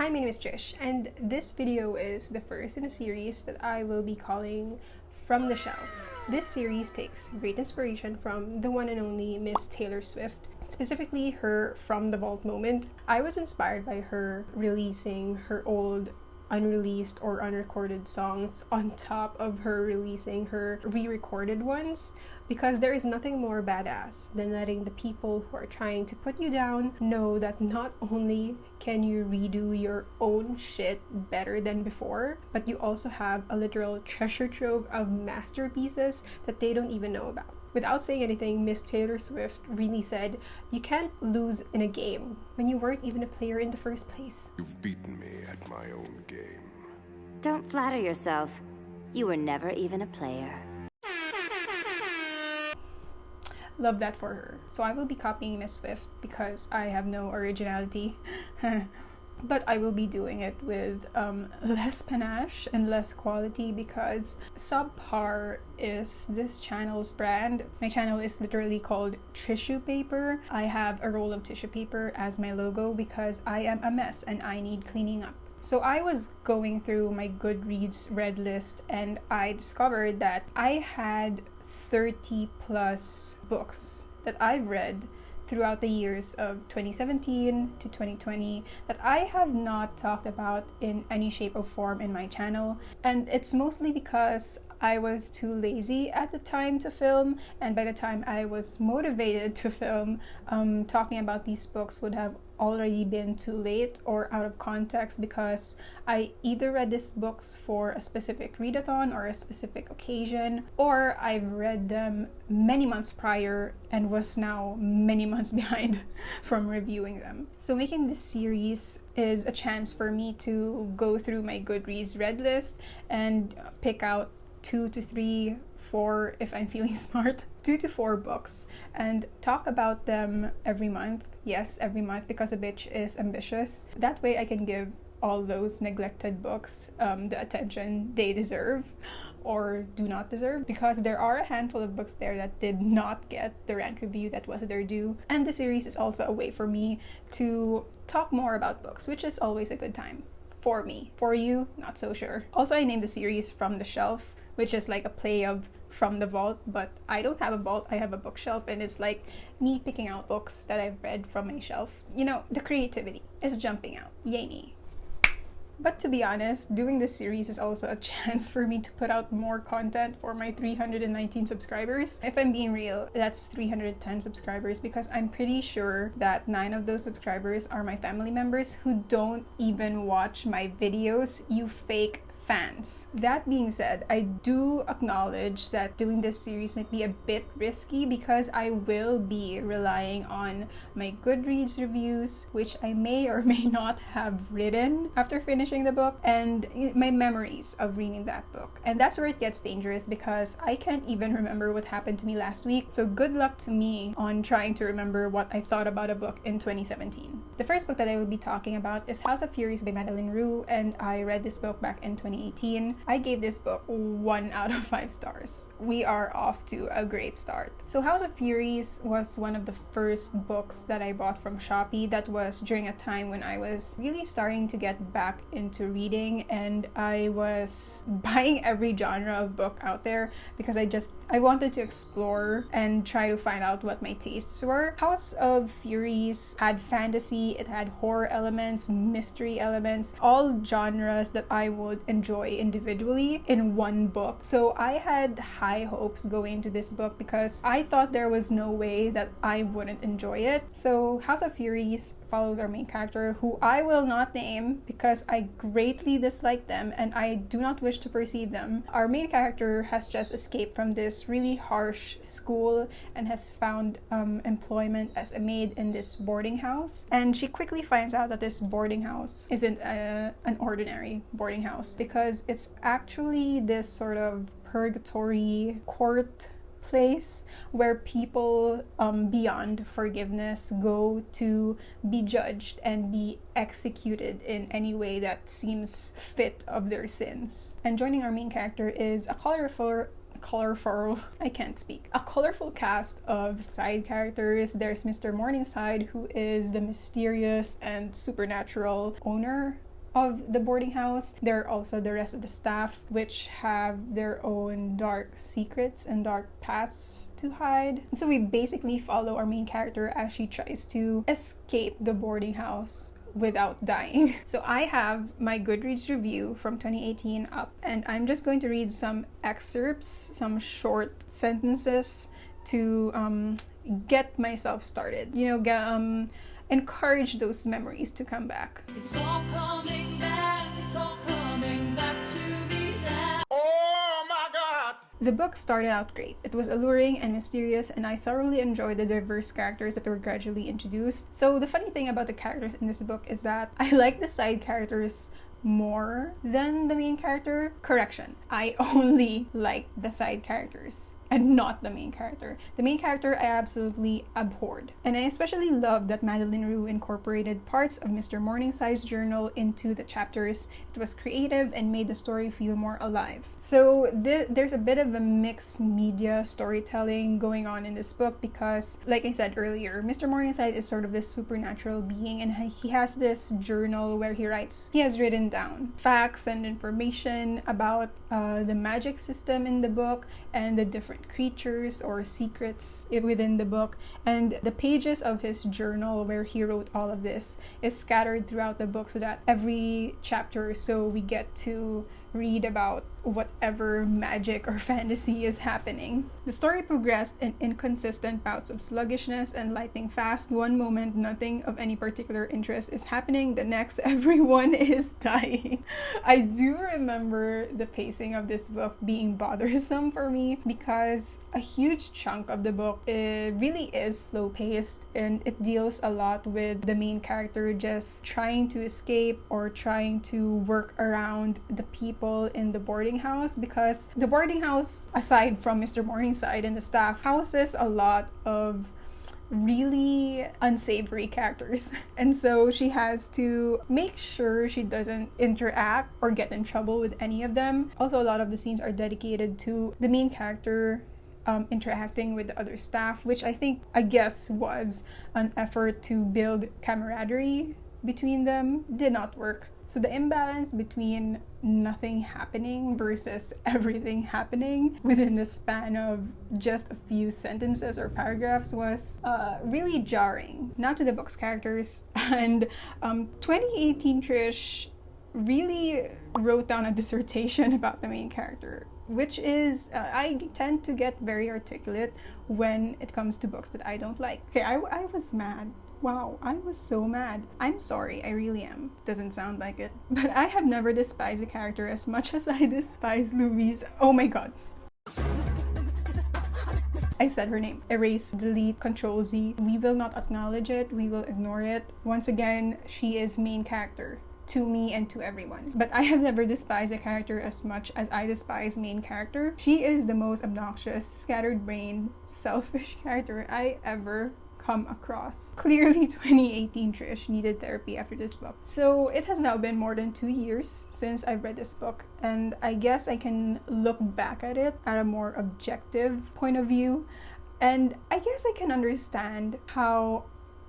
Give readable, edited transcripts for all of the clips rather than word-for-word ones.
Hi, my name is Trish, and this video is the first in a series that I will be calling From the Shelf. This series takes great inspiration from the one and only Miss Taylor Swift, specifically her From the Vault moment. I was inspired by her releasing her old unreleased or unrecorded songs on top of her releasing her re-recorded ones, because there is nothing more badass than letting the people who are trying to put you down know that not only can you redo your own shit better than before, but you also have a literal treasure trove of masterpieces that they don't even know about. Without saying anything, Miss Taylor Swift really said, "You can't lose in a game when you weren't even a player in the first place." You've beaten me at my own game. Don't flatter yourself. You were never even a player. Love that for her. So I will be copying Miss Swift because I have no originality. But I will be doing it with less panache and less quality because subpar is this channel's brand. My channel is literally called Tissue Paper. I have a roll of tissue paper as my logo because I am a mess and I need cleaning up. So I was going through my Goodreads read list and I discovered that I had 30 plus books that I've read throughout the years of 2017 to 2020 that I have not talked about in any shape or form in my channel. And it's mostly because I was too lazy at the time to film, and by the time I was motivated to film, talking about these books would have already been too late or out of context, because I either read these books for a specific readathon or a specific occasion, or I've read them many months prior and was now many months behind from reviewing them. So making this series is a chance for me to go through my Goodreads read list and pick out 2 to 3, 4 if I'm feeling smart, 2 to 4 books and talk about them every month. Yes, every month, because a bitch is ambitious. That way I can give all those neglected books the attention they deserve or do not deserve, because there are a handful of books there that did not get the rant review that was their due. And the series is also a way for me to talk more about books, which is always a good time. For me. For you, not so sure. Also, I named the series From the Shelf, which is like a play of From the Vault, but I don't have a vault, I have a bookshelf, and it's like me picking out books that I've read from my shelf. You know, the creativity is jumping out. Yay me. But to be honest, doing this series is also a chance for me to put out more content for my 319 subscribers. If I'm being real, that's 310 subscribers, because I'm pretty sure that 9 of those subscribers are my family members who don't even watch my videos, you fake fans. That being said, I do acknowledge that doing this series might be a bit risky because I will be relying on my Goodreads reviews, which I may or may not have written after finishing the book, and my memories of reading that book. And that's where it gets dangerous, because I can't even remember what happened to me last week, so good luck to me on trying to remember what I thought about a book in 2017. The first book that I will be talking about is House of Furies by Madeleine Roux, and I read this book back in 2018. I gave this book 1 out of 5 stars. We are off to a great start. So House of Furies was one of the first books that I bought from Shopee. That was during a time when I was really starting to get back into reading, and I was buying every genre of book out there because I wanted to explore and try to find out what my tastes were. House of Furies had fantasy, it had horror elements, mystery elements, all genres that I would enjoy individually in one book. So I had high hopes going into this book because I thought there was no way that I wouldn't enjoy it. So House of Furies follows our main character, who I will not name because I greatly dislike them and I do not wish to perceive them. Our main character has just escaped from this really harsh school and has found employment as a maid in this boarding house, and she quickly finds out that this boarding house isn't an ordinary boarding house, because it's actually this sort of purgatory court place where people beyond forgiveness go to be judged and be executed in any way that seems fit of their sins. And joining our main character is a colorful I can't speak. A colorful cast of side characters. There's Mr. Morningside, who is the mysterious and supernatural owner of the boarding house. There are also the rest of the staff, which have their own dark secrets and dark paths to hide. So we basically follow our main character as she tries to escape the boarding house without dying. So I have my Goodreads review from 2018 up, and I'm just going to read some excerpts, some short sentences to get myself started. Encourage those memories to come back. It's all coming back, it's all coming back to me now. Oh my God! The book started out great. It was alluring and mysterious, and I thoroughly enjoyed the diverse characters that were gradually introduced. So the funny thing about the characters in this book is that I like the side characters more than the main character. Correction, I only like the side characters and not the main character. The main character I absolutely abhorred. And I especially loved that Madeleine Roux incorporated parts of Mr. Morningside's journal into the chapters. It was creative and made the story feel more alive. So there's a bit of a mixed media storytelling going on in this book because, like I said earlier, Mr. Morningside is sort of this supernatural being, and he has this journal where he has written down facts and information about the magic system in the book and the different creatures or secrets within the book. And the pages of his journal where he wrote all of this is scattered throughout the book, so that every chapter or so we get to read about whatever magic or fantasy is happening. The story progressed in inconsistent bouts of sluggishness and lightning fast. One moment, nothing of any particular interest is happening. The next, everyone is dying. I do remember the pacing of this book being bothersome for me because a huge chunk of the book really is slow-paced, and it deals a lot with the main character just trying to escape or trying to work around the people in the boarding house, because the boarding house, aside from Mr. Morningside and the staff, houses a lot of really unsavory characters. And so she has to make sure she doesn't interact or get in trouble with any of them. Also, a lot of the scenes are dedicated to the main character interacting with the other staff, which I guess was an effort to build camaraderie between them. Did not work. So the imbalance between nothing happening versus everything happening within the span of just a few sentences or paragraphs was really jarring. Now to the book's characters. And 2018 Trish really wrote down a dissertation about the main character, which is, I tend to get very articulate when it comes to books that I don't like. Okay, I was mad. Wow, I was so mad. I'm sorry, I really am. Doesn't sound like it. But I have never despised a character as much as I despise Louise. Oh my god. I said her name. Erase, delete, Control Z. We will not acknowledge it. We will ignore it. Once again, she is main character. To me and to everyone. But I have never despised a character as much as I despise main character. She is the most obnoxious, scattered-brained, selfish character I ever come across. Clearly 2018 Trish needed therapy after this book. So it has now been more than 2 years since I've read this book, and I guess I can look back at it at a more objective point of view, and I guess I can understand how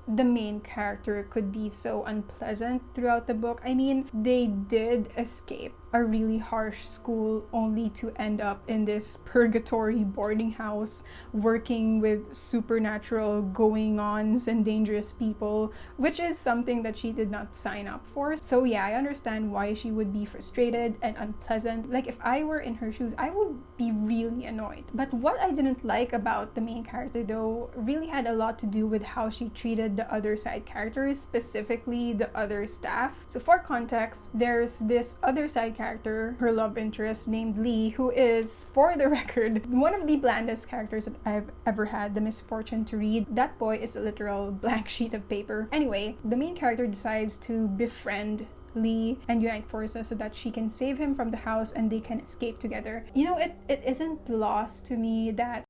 the main character could be so unpleasant throughout the book. I mean, they did escape a really harsh school only to end up in this purgatory boarding house working with supernatural going-ons and dangerous people, which is something that she did not sign up for. So yeah, I understand why she would be frustrated and unpleasant. Like, if I were in her shoes, I would be really annoyed. But what I didn't like about the main character, though, really had a lot to do with how she treated the other side characters, specifically the other staff. So for context, there's this other side character, her love interest named Lee, who is, for the record, one of the blandest characters that I've ever had the misfortune to read. That boy is a literal blank sheet of paper. Anyway, the main character decides to befriend Lee and unite forces so that she can save him from the house and they can escape together. You know, it isn't lost to me that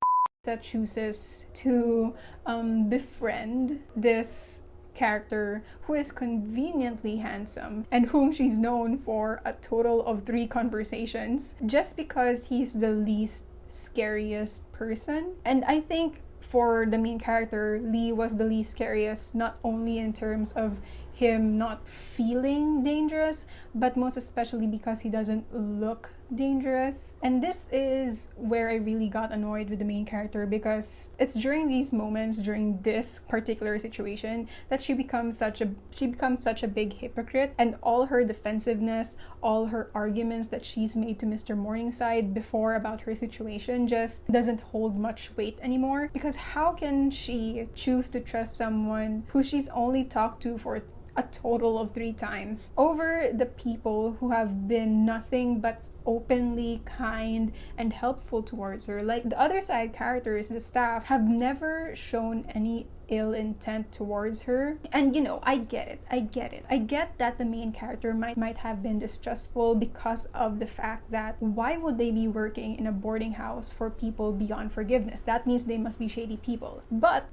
chooses to befriend this character who is conveniently handsome and whom she's known for a total of 3 conversations just because he's the least scariest person. And I think for the main character, Lee was the least scariest, not only in terms of him not feeling dangerous, but most especially because he doesn't look dangerous. And this is where I really got annoyed with the main character, because it's during these moments, during this particular situation, that she becomes such a big hypocrite, and all her defensiveness, all her arguments that she's made to Mr. Morningside before about her situation just doesn't hold much weight anymore. Because how can she choose to trust someone who she's only talked to for a total of 3 times over the people who have been nothing but openly kind and helpful towards her? Like, the other side characters, the staff, have never shown any ill intent towards her. And I get it. I get that the main character might have been distrustful because of the fact that why would they be working in a boarding house for people beyond forgiveness? That means they must be shady people. But,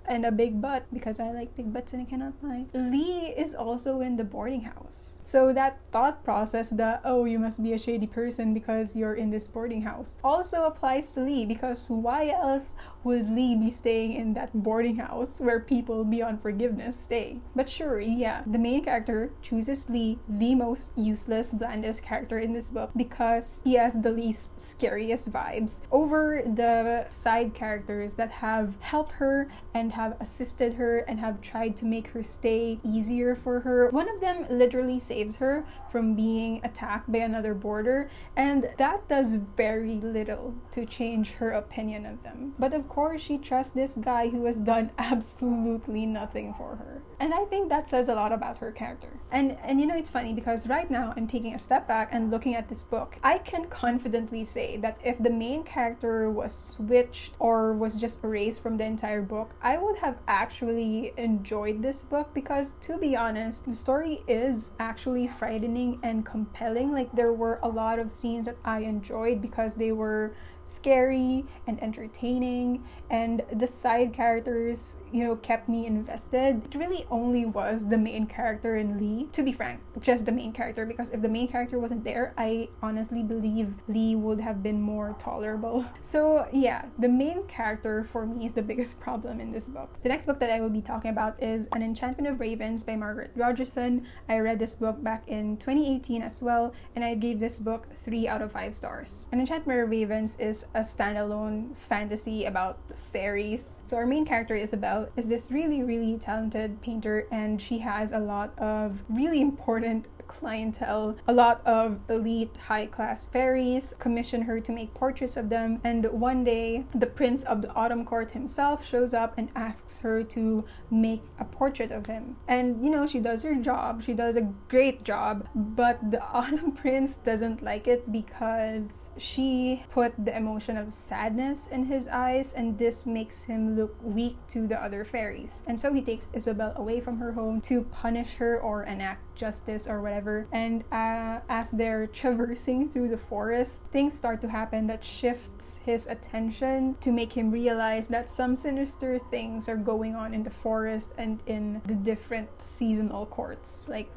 and a big but, because I like big butts and I cannot lie, Lee is also in the boarding house. So that thought process, you must be a shady person because you're in this boarding house, also applies to Lee, because why else would Lee be staying in that boarding house where people beyond forgiveness stay? But sure, yeah, the main character chooses Lee, the most useless, blandest character in this book, because he has the least scariest vibes, over the side characters that have helped her and have assisted her and have tried to make her stay easier for her. One of them literally saves her from being attacked by another boarder, and that does very little to change her opinion of them. But of course, she trusts this guy who has done absolutely nothing for her. And I think that says a lot about her character. And it's funny because right now I'm taking a step back and looking at this book. I can confidently say that if the main character was switched or was just erased from the entire book, I would have actually enjoyed this book, because to be honest, the story is actually frightening and compelling. Like, there were a lot of scenes that I enjoyed because they were scary and entertaining, and the side characters, kept me invested. It really only was the main character in Lee, to be frank, just the main character, because if the main character wasn't there, I honestly believe Lee would have been more tolerable. So yeah, the main character for me is the biggest problem in this book. The next book that I will be talking about is An Enchantment of Ravens by Margaret Rogerson. I read this book back in 2018 as well, and I gave this book 3 out of 5 stars. An Enchantment of Ravens is a standalone fantasy about fairies. So our main character, Isabel, is this really, really talented painter, and she has a lot of really important clientele. A lot of elite high-class fairies commission her to make portraits of them, and one day the prince of the autumn court himself shows up and asks her to make a portrait of him. And she does her job, she does a great job, but the autumn prince doesn't like it because she put the emotion of sadness in his eyes, and this makes him look weak to the other fairies. And so he takes Isabel away from her home to punish her or enact justice or whatever. And as they're traversing through the forest, things start to happen that shifts his attention to make him realize that some sinister things are going on in the forest and in the different seasonal courts. Like,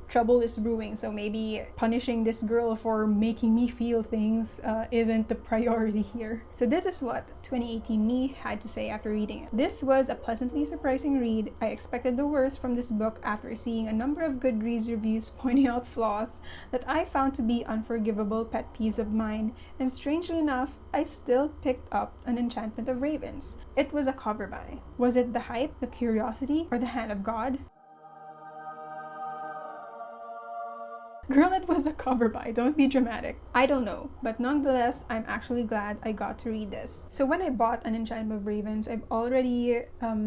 trouble is brewing, so maybe punishing this girl for making me feel things isn't the priority here. So this is what 2018 me had to say after reading it. This was a pleasantly surprising read. I expected the worst from this book after seeing a number of Goodreads reviews pointing out flaws that I found to be unforgivable pet peeves of mine, and strangely enough, I still picked up An Enchantment of Ravens. It was a cover buy. Was it the hype, the curiosity, or the hand of God? Girl, it was a cover buy. Don't be dramatic. I don't know, but nonetheless, I'm actually glad I got to read this. So when I bought An Enchantment of Ravens, I've already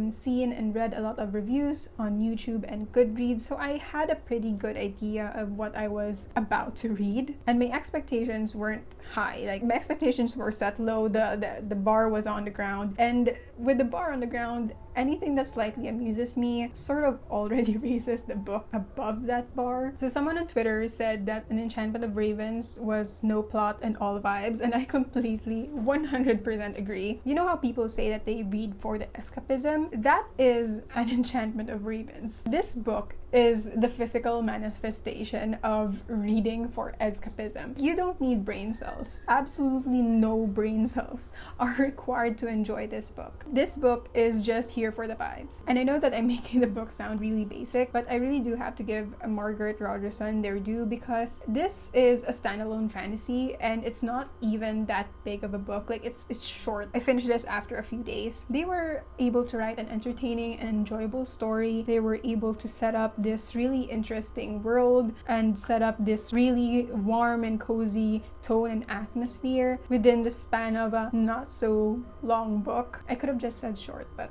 seen and read a lot of reviews on YouTube and Goodreads, so I had a pretty good idea of what I was about to read, and my expectations weren't high. Like, my expectations were set low. The bar was on the ground, and with the bar on the ground, anything that slightly amuses me sort of already raises the book above that bar. So someone on Twitter said that An Enchantment of Ravens was no plot and all vibes, and I completely 100% agree. You know how people say that they read for the escapism? That is An Enchantment of Ravens. This book is the physical manifestation of reading for escapism. You don't need brain cells. Absolutely no brain cells are required to enjoy this book. This book is just here for the vibes. And I know that I'm making the book sound really basic, but I really do have to give Margaret Rogerson their due, because this is a standalone fantasy and it's not even that big of a book. Like, it's short. I finished this after a few days. They were able to write an entertaining and enjoyable story. They were able to set up this really interesting world and set up this really warm and cozy tone and atmosphere within the span of a not so long book. I could have just said short, but...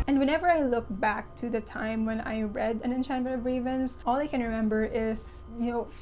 And whenever I look back to the time when I read An Enchantment of Ravens, all I can remember is,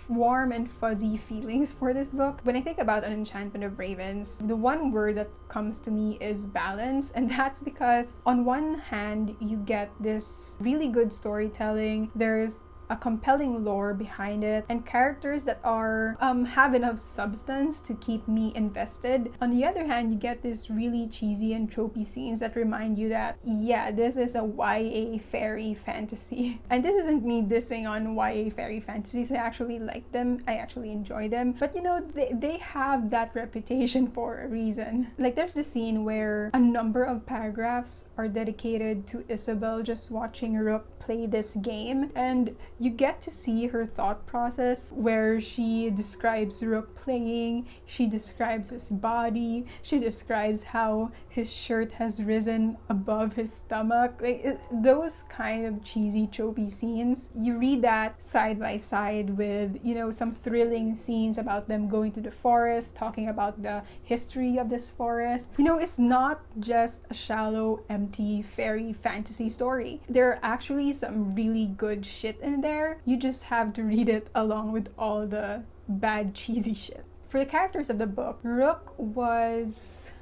warm and fuzzy feelings for this book. When I think about An Enchantment of Ravens, the one word that comes to me is balance. And that's because on one hand, you get this really good storytelling. There's a compelling lore behind it, and characters that are have enough substance to keep me invested. On the other hand, you get this really cheesy and tropey scenes that remind you that, yeah, this is a YA fairy fantasy. And this isn't me dissing on YA fairy fantasies. I actually like them. I actually enjoy them. But they have that reputation for a reason. Like, there's the scene where a number of paragraphs are dedicated to Isabel just watching Rook play this game, and you get to see her thought process where she describes Rook playing, she describes his body, she describes how his shirt has risen above his stomach. Those kind of cheesy, tropey scenes, you read that side by side with, some thrilling scenes about them going to the forest, talking about the history of this forest. It's not just a shallow, empty fairy fantasy story. There are actually some really good shit in there. You just have to read it along with all the bad, cheesy shit. For the characters of the book, Rook was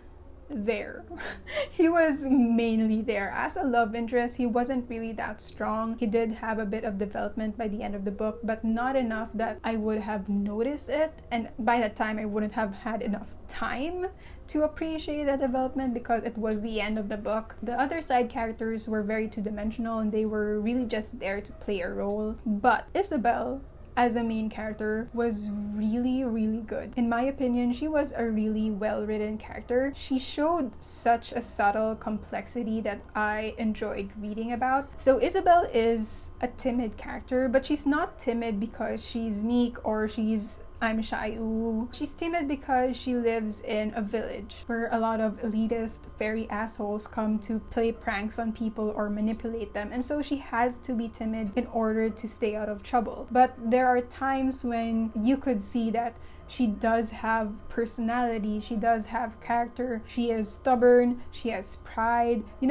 there. He was mainly there. As a love interest, he wasn't really that strong. He did have a bit of development by the end of the book, but not enough that I would have noticed it. And by that time, I wouldn't have had enough time to appreciate that development because it was the end of the book. The other side characters were very two-dimensional and they were really just there to play a role. But Isabel, as a main character, was really, really good. In my opinion, she was a really well-written character. She showed such a subtle complexity that I enjoyed reading about. So Isabel is a timid character, but she's not timid because she's meek or I'm shy. Ooh. She's timid because she lives in a village where a lot of elitist fairy assholes come to play pranks on people or manipulate them, and so she has to be timid in order to stay out of trouble. But there are times when you could see that she does have personality, she does have character, she is stubborn, she has pride. She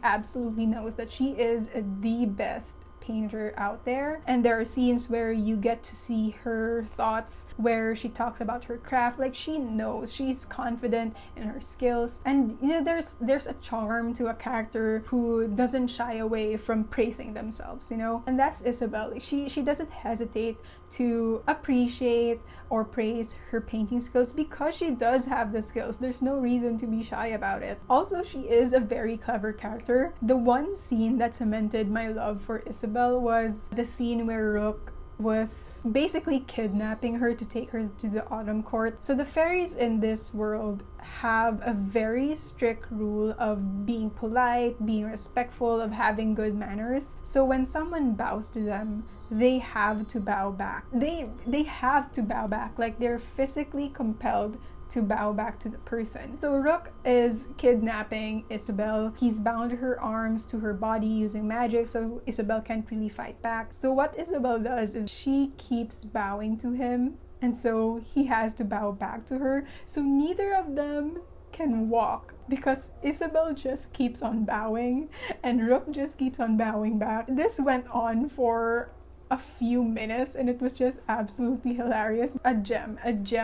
absolutely knows that she is the best painter out there, and there are scenes where you get to see her thoughts, where she talks about her craft. Like, she knows, she's confident in her skills, and there's a charm to a character who doesn't shy away from praising themselves, and that's Isabel. She doesn't hesitate to appreciate or praise her painting skills because she does have the skills. There's no reason to be shy about it. Also, she is a very clever character. The one scene that cemented my love for Isabel was the scene where Rook was basically kidnapping her to take her to the Autumn Court. So the fairies in this world have a very strict rule of being polite, being respectful, of having good manners. So when someone bows to them, they have to bow back. They have to bow back. Like, they're physically compelled to bow back to the person. So Rook is kidnapping Isabel. He's bound her arms to her body using magic, so Isabel can't really fight back. So what Isabel does is she keeps bowing to him, and so he has to bow back to her. So neither of them can walk because Isabel just keeps on bowing and Rook just keeps on bowing back. This went on for a few minutes and it was just absolutely hilarious. A gem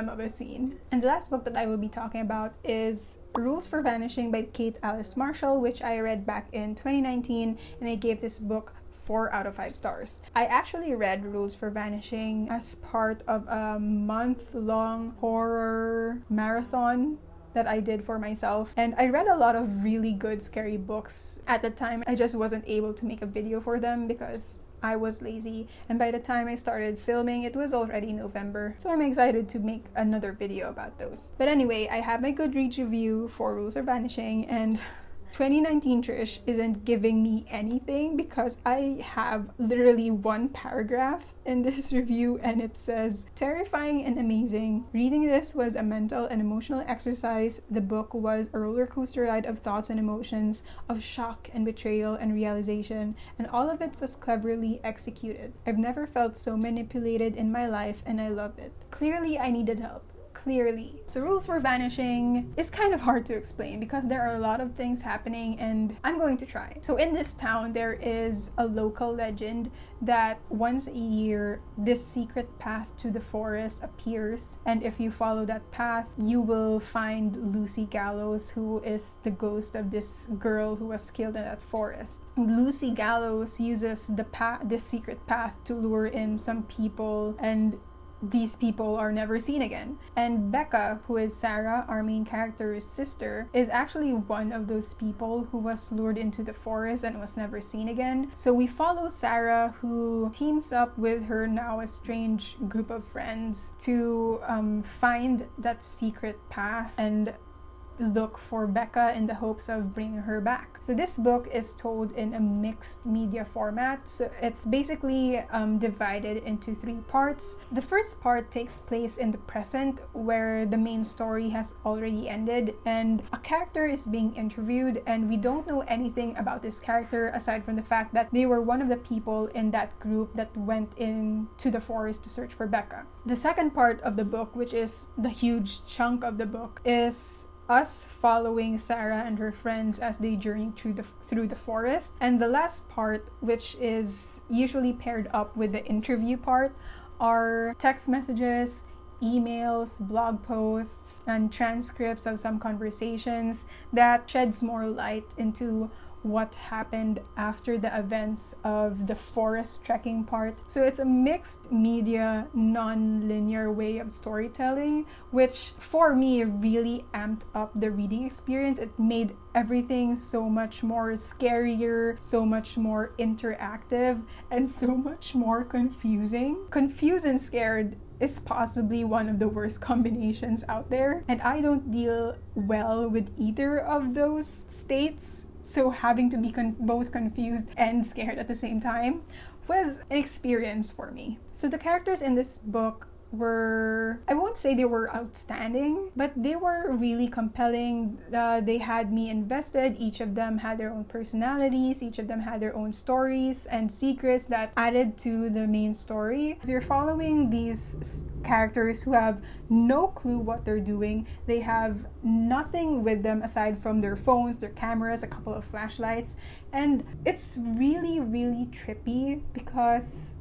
of a scene. And the last book that I will be talking about is Rules for Vanishing by Kate Alice Marshall, which I read back in 2019, and I gave this book 4 out of 5 stars. I actually read Rules for Vanishing as part of a month-long horror marathon that I did for myself. And I read a lot of really good scary books at the time. I just wasn't able to make a video for them because I was lazy, and by the time I started filming, it was already November. So I'm excited to make another video about those. But anyway, I have my Goodreads review for Rules Are Vanishing, and 2019 Trish isn't giving me anything because I have literally one paragraph in this review and it says, terrifying and amazing. Reading this was a mental and emotional exercise. The book was a roller coaster ride of thoughts and emotions, of shock and betrayal and realization, and all of it was cleverly executed. I've never felt so manipulated in my life and I love it. Clearly, I needed help. Clearly. So Rules for Vanishing is kind of hard to explain because there are a lot of things happening and I'm going to try. So in this town, there is a local legend that once a year, this secret path to the forest appears. And if you follow that path, you will find Lucy Gallows, who is the ghost of this girl who was killed in that forest. Lucy Gallows uses this secret path to lure in some people, and these people are never seen again. And Becca, who is Sarah, our main character's sister, is actually one of those people who was lured into the forest and was never seen again. So we follow Sarah, who teams up with her now estranged group of friends to find that secret path and look for Becca in the hopes of bringing her back. So this book is told in a mixed media format. So it's basically divided into 3 parts. The first part takes place in the present, where the main story has already ended and a character is being interviewed, and we don't know anything about this character aside from the fact that they were one of the people in that group that went into the forest to search for Becca. The second part of the book, which is the huge chunk of the book, is us following Sarah and her friends as they journey through the forest. And the last part, which is usually paired up with the interview part, are text messages, emails, blog posts, and transcripts of some conversations that sheds more light into what happened after the events of the forest trekking part. So it's a mixed media, non-linear way of storytelling, which for me really amped up the reading experience. It made everything so much more scarier, so much more interactive, and so much more confusing. Confused and scared is possibly one of the worst combinations out there, and I don't deal well with either of those states. So having to be both confused and scared at the same time was an experience for me. So the characters in this book were, I won't say they were outstanding, but they were really compelling. They had me invested. Each of them had their own personalities. Each of them had their own stories and secrets that added to the main story. So you're following these characters who have no clue what they're doing. They have nothing with them aside from their phones, their cameras, a couple of flashlights, and it's really, really trippy because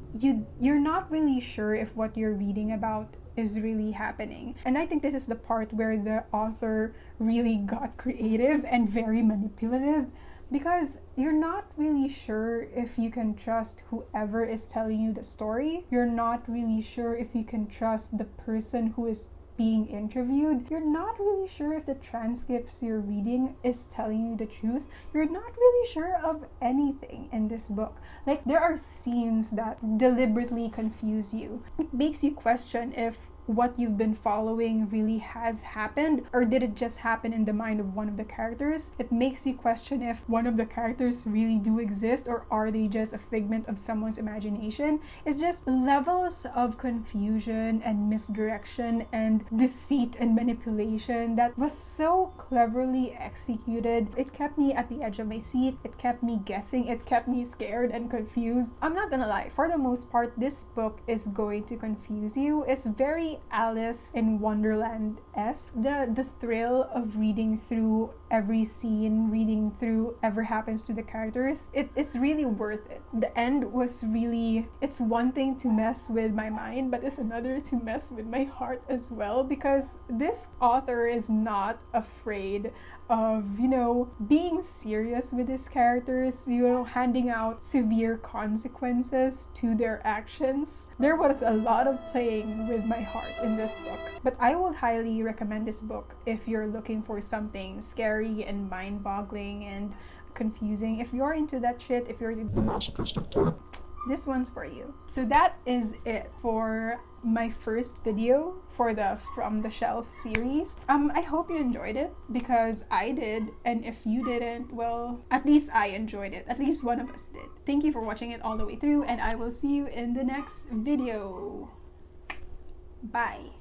you're not really sure if what you're reading about is really happening. And I think this is the part where the author really got creative and very manipulative, because you're not really sure if you can trust whoever is telling you the story. You're not really sure if you can trust the person who is being interviewed. You're not really sure if the transcripts you're reading is telling you the truth. You're not really sure of anything in this book. Like, there are scenes that deliberately confuse you. It makes you question if what you've been following really has happened, or did it just happen in the mind of one of the characters? It makes you question if one of the characters really do exist, or are they just a figment of someone's imagination. It's just levels of confusion and misdirection and deceit and manipulation that was so cleverly executed. It kept me at the edge of my seat. It kept me guessing. It kept me scared and confused. I'm not gonna lie, for the most part, this book is going to confuse you. It's very Alice in Wonderland-esque. The thrill of reading through every scene, reading through whatever happens to the characters, it's really worth it. The end was really, it's one thing to mess with my mind, but it's another to mess with my heart as well, because this author is not afraid of, being serious with his characters, handing out severe consequences to their actions. There was a lot of playing with my heart in this book. But I would highly recommend this book if you're looking for something scary and mind-boggling and confusing. If you're into that shit, if you're the masochistic type, this one's for you. So that is it for my first video for the From the Shelf series. I hope you enjoyed it, because I did, and if you didn't, well, at least I enjoyed it. At least one of us did. Thank you for watching it all the way through, and I will see you in the next video. Bye.